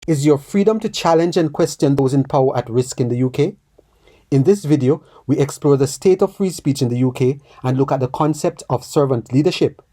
Is your freedom to challenge and question those in power at risk in the UK? In this video, we explore the state of free speech in the UK and look at the concept of servant leadership.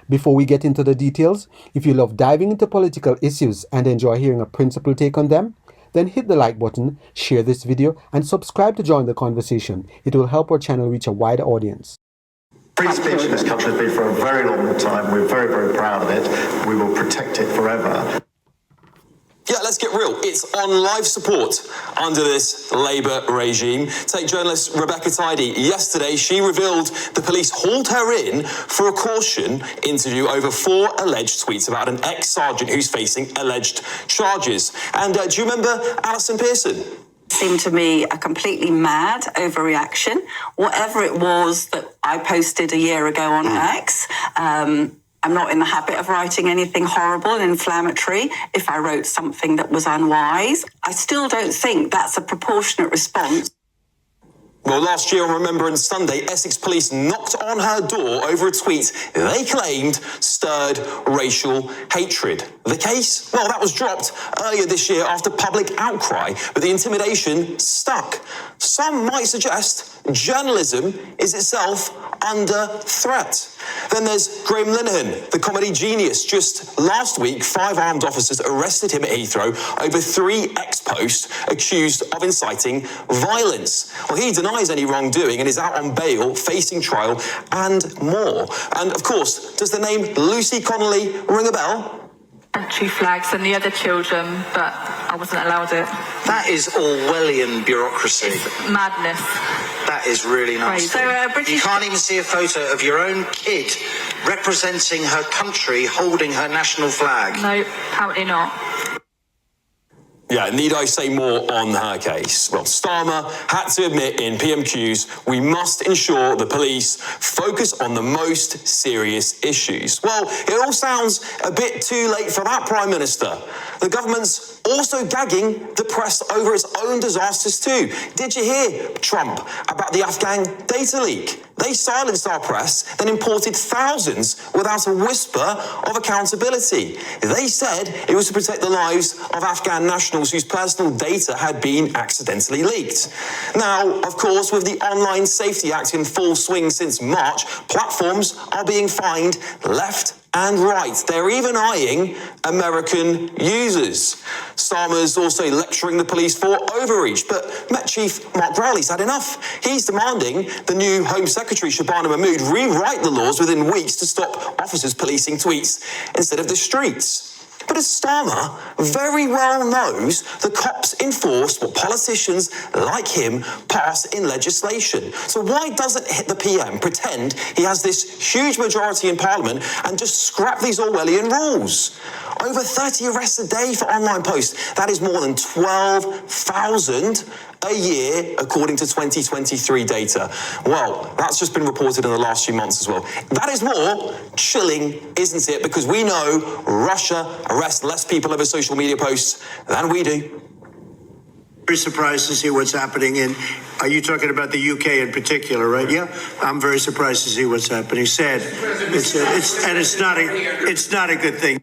Before we get into the details, if you love diving into political issues and enjoy hearing a principled take on them, then hit the like button, share this video, and subscribe to join the conversation. It will help our channel reach a wider audience. Free speech in this country has been for a very long time. We're very, very proud of it. We will protect it forever. Yeah, let's get real. It's on life support under this Labour regime. Take journalist Rebecca Tidy. Yesterday, she revealed the police hauled her in for a caution interview over 4 alleged tweets about an ex-sergeant who's facing alleged charges. And do you remember Alison Pearson? Seemed to me a completely mad overreaction. Whatever it was that I posted a year ago on X, I'm not in the habit of writing anything horrible and inflammatory. If I wrote something that was unwise, I still don't think that's a proportionate response. Well, last year on Remembrance Sunday, Essex police knocked on her door over a tweet they claimed stirred racial hatred. The case? Well, that was dropped earlier this year after public outcry, but the intimidation stuck. Some might suggest journalism is itself under threat. Then there's Graham Linehan, the comedy genius. Just last week, 5 armed officers arrested him at Heathrow over 3 ex-posts accused of inciting violence. Well, he denies any wrongdoing and is out on bail, facing trial and more. And of course, does the name Lucy Connolly ring a bell? Country flags and the other children, but I wasn't allowed it. That is Orwellian bureaucracy. It's madness. That is really nice. So, You can't even see a photo of your own kid representing her country holding her national flag. No, apparently not. Yeah, need I say more on her case? Well, Starmer had to admit in PMQs, we must ensure the police focus on the most serious issues. Well, it all sounds a bit too late for that, Prime Minister. The government's also gagging the press over its own disasters too. Did you hear, Trump, about the Afghan data leak? They silenced our press, then imported thousands without a whisper of accountability. They said it was to protect the lives of Afghan nationals whose personal data had been accidentally leaked. Now, of course, with the Online Safety Act in full swing since March, platforms are being fined left and right. They're even eyeing American users. Starmer's also lecturing the police for overreach, but Met Chief Mark Rowley's had enough. He's demanding the new Home Secretary Shabana Mahmood rewrite the laws within weeks to stop officers policing tweets instead of the streets. But as Starmer very well knows, the cops enforce what politicians like him pass in legislation. So why doesn't the PM pretend he has this huge majority in Parliament and just scrap these Orwellian rules? Over 30 arrests a day for online posts. That is more than 12,000 a year, according to 2023 data. Well, that's just been reported in the last few months as well. That is more chilling, isn't it? Because we know Russia arrests less people over social media posts than we do. Very surprised to see what's happening are you talking about the UK in particular, right? Yeah, I'm very surprised to see what's happening. Sad. It's not a good thing.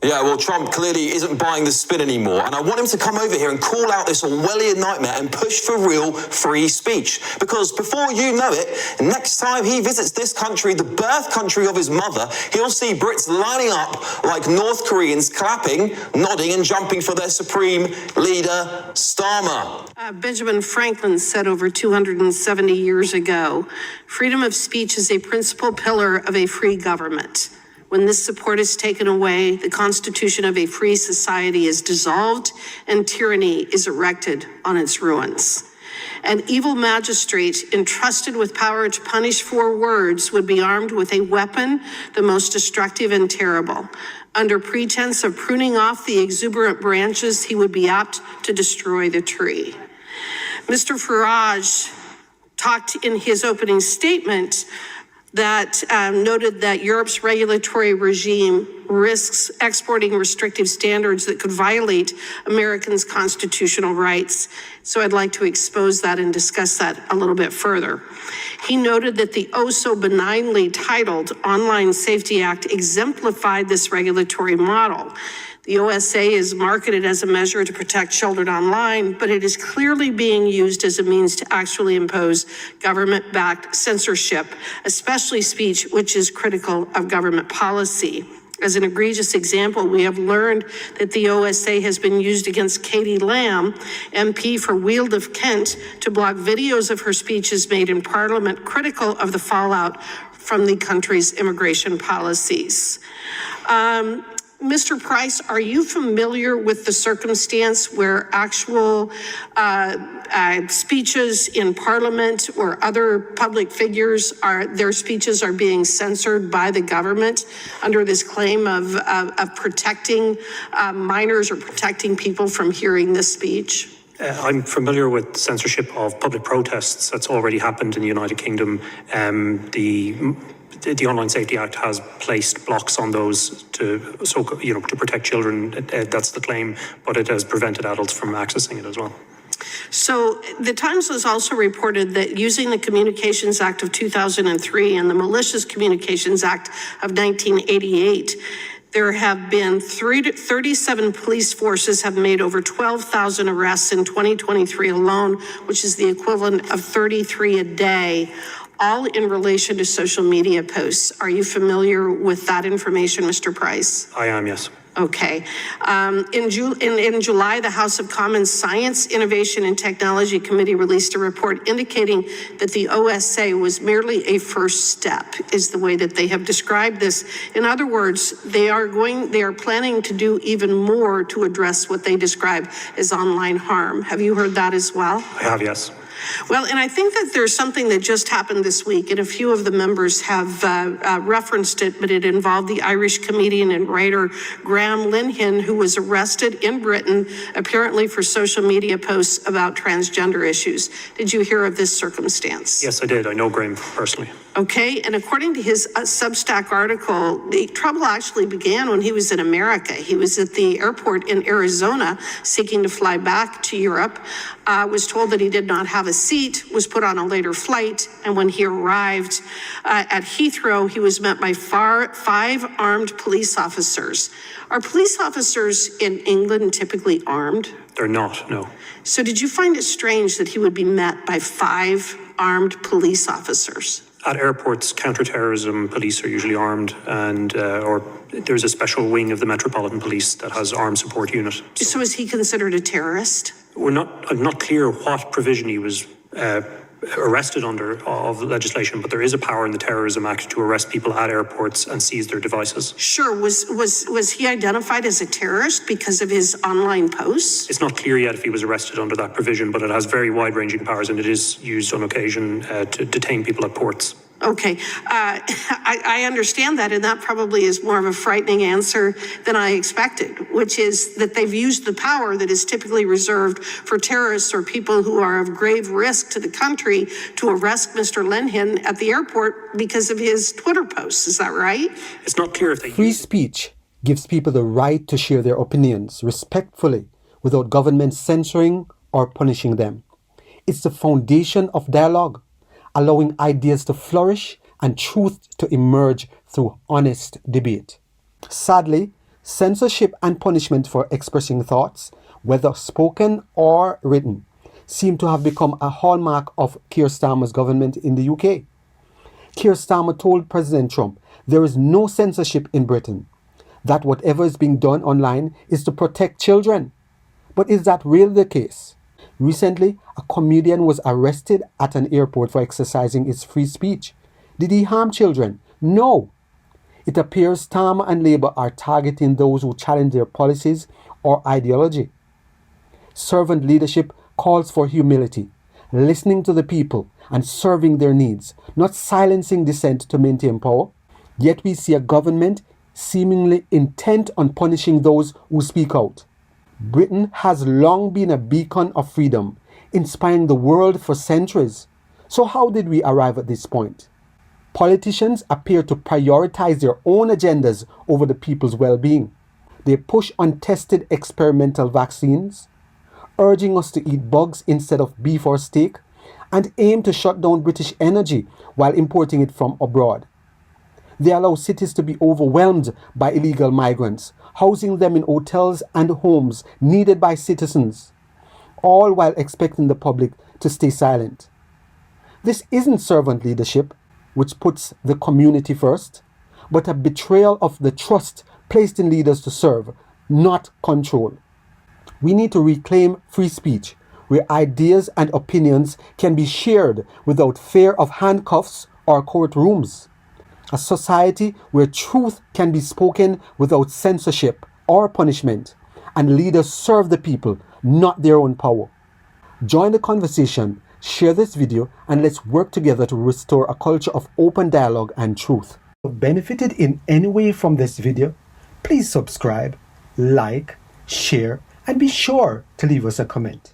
Yeah, well, Trump clearly isn't buying the spin anymore, and I want him to come over here and call out this Orwellian nightmare and push for real free speech. Because before you know it, next time he visits this country, the birth country of his mother, he'll see Brits lining up like North Koreans, clapping, nodding and jumping for their supreme leader, Starmer. Benjamin Franklin said over 270 years ago, freedom of speech is a principal pillar of a free government. When this support is taken away, the constitution of a free society is dissolved and tyranny is erected on its ruins. An evil magistrate entrusted with power to punish for words would be armed with a weapon, the most destructive and terrible. Under pretense of pruning off the exuberant branches, he would be apt to destroy the tree. Mr. Farage talked in his opening statement that noted that Europe's regulatory regime risks exporting restrictive standards that could violate Americans' constitutional rights. So I'd like to expose that and discuss that a little bit further. He noted that the so benignly titled Online Safety Act exemplified this regulatory model. The OSA is marketed as a measure to protect children online, but it is clearly being used as a means to actually impose government-backed censorship, especially speech which is critical of government policy. As an egregious example, we have learned that the OSA has been used against Katie Lamb, MP for Weald of Kent, to block videos of her speeches made in Parliament critical of the fallout from the country's immigration policies. Mr. Price, are you familiar with the circumstance where actual speeches in Parliament or other public figures their speeches are being censored by the government under this claim of protecting minors or protecting people from hearing this speech? I'm familiar with censorship of public protests. That's already happened in the United Kingdom. The Online Safety Act has placed blocks on those to protect children. That's the claim, but it has prevented adults from accessing it as well. So the Times has also reported that using the Communications Act of 2003 and the Malicious Communications Act of 1988, there have been 37 police forces have made over 12,000 arrests in 2023 alone, which is the equivalent of 33 a day, all in relation to social media posts. Are you familiar with that information, Mr. Price? I am, yes. Okay. In July, the House of Commons Science, Innovation and Technology Committee released a report indicating that the OSA was merely a first step, is the way that they have described this. In other words, they are planning to do even more to address what they describe as online harm. Have you heard that as well? I have, yes. Well, and I think that there's something that just happened this week, and a few of the members have referenced it, but it involved the Irish comedian and writer Graham Linehan, who was arrested in Britain, apparently for social media posts about transgender issues. Did you hear of this circumstance? Yes, I did. I know Graham personally. Okay, and according to his Substack article, the trouble actually began when he was in America. He was at the airport in Arizona seeking to fly back to Europe, was told that he did not have a seat, was put on a later flight, and when he arrived at Heathrow, he was met by 5 armed police officers. Are police officers in England typically armed? They're not, no. So did you find it strange that he would be met by 5 armed police officers? At airports, counterterrorism police are usually armed, and or there's a special wing of the Metropolitan Police that has armed support unit. So is he considered a terrorist? I'm not clear what provision he was arrested under of the legislation, but there is a power in the Terrorism Act to arrest people at airports and seize their devices. Sure. Was he identified as a terrorist because of his online posts? It's not clear yet if he was arrested under that provision, but it has very wide-ranging powers, and it is used on occasion to detain people at ports. Okay, I understand that, and that probably is more of a frightening answer than I expected, which is that they've used the power that is typically reserved for terrorists or people who are of grave risk to the country to arrest Mr. Linehan at the airport because of his Twitter posts. Is that right? It's not clear if they... Free speech gives people the right to share their opinions respectfully without government censoring or punishing them. It's the foundation of dialogue, allowing ideas to flourish and truth to emerge through honest debate. Sadly, censorship and punishment for expressing thoughts, whether spoken or written, seem to have become a hallmark of Keir Starmer's government in the UK. Keir Starmer told President Trump there is no censorship in Britain, that whatever is being done online is to protect children. But is that really the case? Recently, a comedian was arrested at an airport for exercising his free speech. Did he harm children? No. It appears Starmer and Labour are targeting those who challenge their policies or ideology. Servant leadership calls for humility, listening to the people and serving their needs, not silencing dissent to maintain power. Yet we see a government seemingly intent on punishing those who speak out. Britain has long been a beacon of freedom, inspiring the world for centuries. So how did we arrive at this point? Politicians appear to prioritize their own agendas over the people's well-being. They push untested experimental vaccines, urging us to eat bugs instead of beef or steak, and aim to shut down British energy while importing it from abroad. They allow cities to be overwhelmed by illegal migrants, housing them in hotels and homes needed by citizens, all while expecting the public to stay silent. This isn't servant leadership, which puts the community first, but a betrayal of the trust placed in leaders to serve, not control. We need to reclaim free speech, where ideas and opinions can be shared without fear of handcuffs or courtrooms. A society where truth can be spoken without censorship or punishment, and leaders serve the people, not their own power. Join the conversation, share this video, and let's work together to restore a culture of open dialogue and truth. If you benefited in any way from this video, please subscribe, like, share, and be sure to leave us a comment.